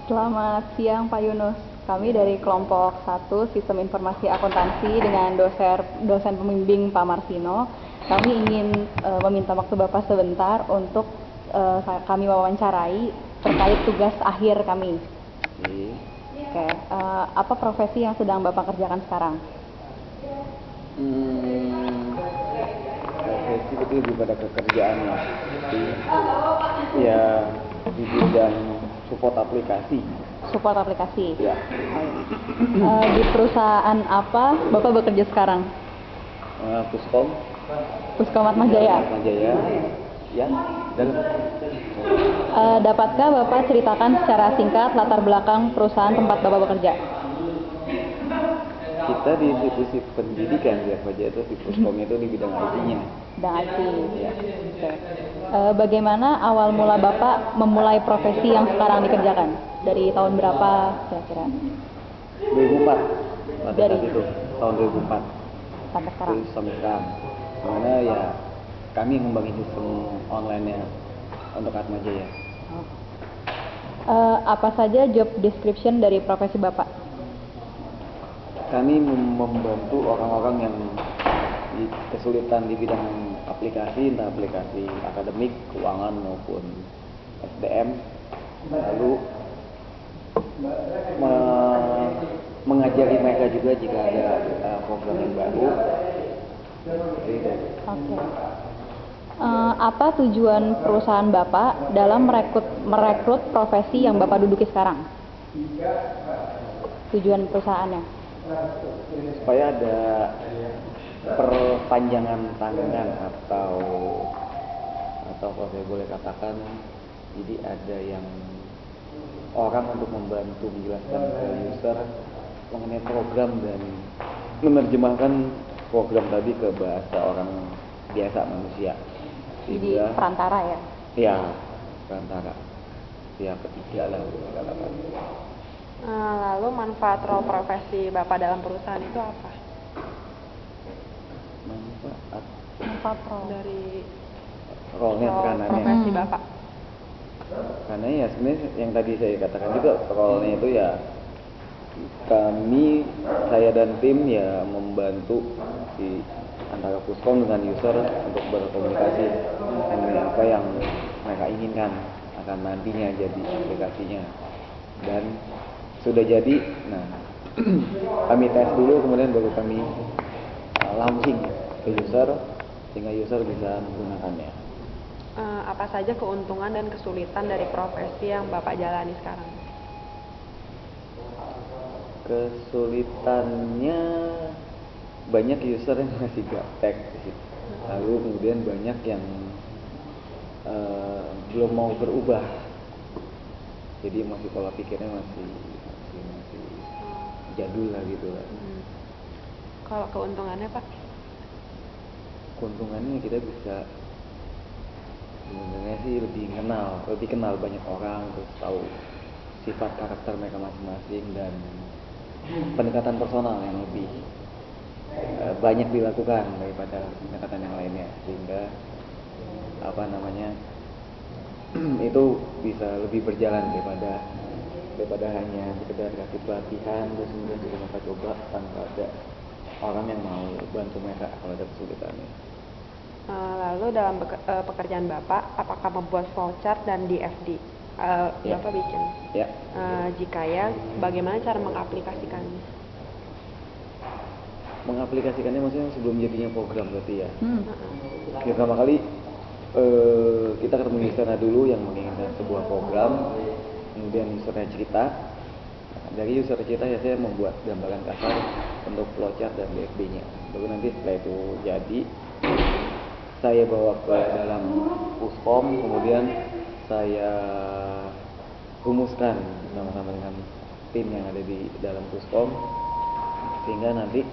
Selamat siang Pak Yunus. Kami dari kelompok 1 Sistem Informasi Akuntansi dengan dosen pembimbing Pak Marsino. Kami ingin meminta waktu Bapak sebentar untuk kami wawancarai terkait tugas akhir kami. Oke, apa profesi yang sedang Bapak kerjakan sekarang? Profesi itu lebih pada pekerjaan ya. Ya di bidang support aplikasi. Support aplikasi? Ya. Di perusahaan apa Bapak bekerja sekarang? Puskom. Puskom Atmajaya? Atmajaya. Ya. Dan dapatkah Bapak ceritakan secara singkat latar belakang perusahaan tempat Bapak bekerja? kita di institusi pendidikan ya Pak itu di Puskom itu di bidang IT-nya. Bidang IT. Ya. Oke. Bagaimana awal mula Bapak memulai profesi yang sekarang dikerjakan? Dari tahun berapa kira-kira? 2004. Pada Dari saat itu tahun 2004. sampai sekarang. Terus sampai sekarang. Karena ya kami ngembangin sistem online-nya untuk Atmajaya. Apa saja job description dari profesi Bapak? Kami membantu orang-orang yang kesulitan di bidang aplikasi, entah aplikasi akademik, keuangan maupun SDM, lalu mengajari mereka juga jika ada program yang baru. Oke. Apa tujuan perusahaan Bapak dalam merekrut profesi yang Bapak duduki sekarang? Tujuan perusahaannya? Supaya ada perpanjangan tangan atau kalau saya boleh katakan, jadi ada yang orang untuk membantu menjelaskan ke user mengenai program dan menerjemahkan program tadi ke bahasa orang biasa manusia. Jadi perantara ya? Ya, perantara. Ya ketiga lah katakan. Lalu manfaat role profesi Bapak dalam perusahaan itu apa? Manfaat role dari role-nya sekarang profesi Bapak? Karena ya sebenarnya yang tadi saya katakan juga role-nya itu ya saya dan tim ya membantu di antara Puskom dengan user untuk berkomunikasi mengenai apa yang mereka inginkan akan nantinya jadi aplikasinya. Dan sudah jadi, nah kami tes dulu kemudian baru kami launching ke user sehingga user bisa menggunakannya. Apa saja keuntungan dan kesulitan dari profesi yang Bapak jalani sekarang? Kesulitannya banyak user yang masih gaptek, lalu kemudian banyak yang belum mau berubah, jadi masih pola pikirnya masih jadul lah gitu lah. Kalau keuntungannya Pak? Keuntungannya kita bisa sebenarnya sih lebih kenal banyak orang, terus tahu sifat karakter mereka masing-masing dan pendekatan personal yang lebih banyak dilakukan daripada pendekatan yang lainnya, sehingga itu bisa lebih berjalan daripada hanya sekedar kasih pelatihan terus kemudian juga mereka coba tanpa ada orang yang mau bantu mereka kalau ada kesulitannya. Lalu dalam pekerjaan Bapak, apakah membuat flowchart dan DFD? Ya. Bapak bikin? Ya. Jika ya, bagaimana cara mengaplikasikannya? Mengaplikasikannya maksudnya sebelum jadinya program berarti ya. Pertama kali kita ketemu usernya dulu yang menginginkan sebuah program, kemudian usernya cerita. Dari user cerita ya saya membuat gambaran kasar untuk flowchart dan DFD-nya. Baru nanti setelah itu jadi, saya bawa ke dalam Puskom, kemudian saya rumuskan bersama-sama dengan tim yang ada di dalam Puskom, sehingga nanti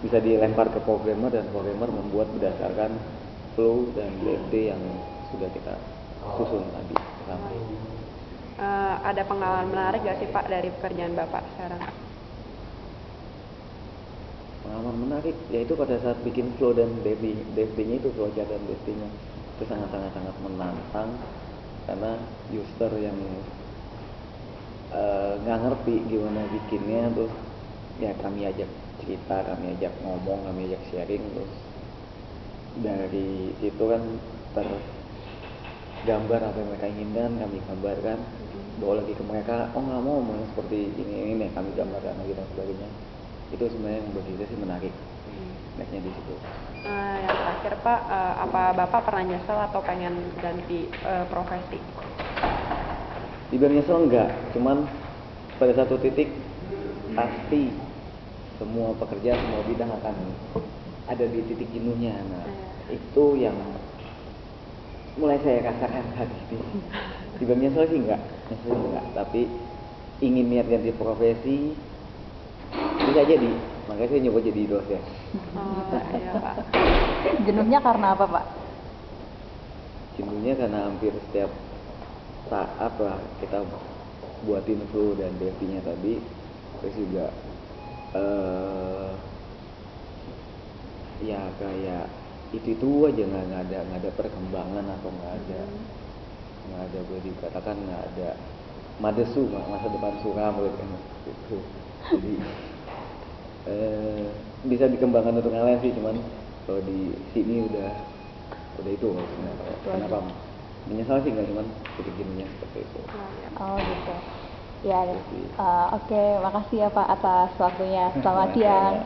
bisa dilempar ke programmer dan programmer membuat berdasarkan flow dan DFD yang sudah kita susun tadi bersama. Ada pengalaman menarik gak sih Pak dari pekerjaan Bapak sekarang? Pengalaman menarik yaitu pada saat bikin flow dan DFD-nya itu flowchart dan DFD-nya itu sangat menantang karena user yang rapi gimana bikinnya, terus ya kami ajak cerita, kami ajak ngomong, kami ajak sharing, terus dari situ kan tergambar apa yang mereka inginkan, kami gambarkan, bawa lagi ke mereka, oh nggak mau yang seperti ini nih, kami gambarkan lagi dan sebagainya. Itu sebenarnya yang bagi saya sih menarik, menariknya di situ. Yang terakhir Pak, apa Bapak pernah nyesel atau pengen ganti profesi? Dibilang nyesel enggak, cuman pada satu titik pasti semua pekerjaan, semua bidang akan ada di titik jenuhnya. Nah, itu yang mulai saya rasakan saat ini. Dibilang nyesel sih enggak, tapi ingin niat ganti profesi bisa jadi, makanya saya nyoba jadi dosen. Iya Pak. Jenuhnya karena apa Pak? Jenuhnya karena hampir setiap saat lah kita buatin flu dan DP-nya tadi, terus juga ya kayak itu aja nggak ada perkembangan atau nggak ada boleh dikatakan nggak ada madesu, masa depan suram gitu. Jadi bisa dikembangkan untuk yang lain sih, cuman kalau di sini udah itu maksudnya. Kenapa menyesal sih nggak, cuman titik jenuhnya seperti itu. Oh gitu. Ya, oke, makasih ya Pak atas waktunya. Selamat siang.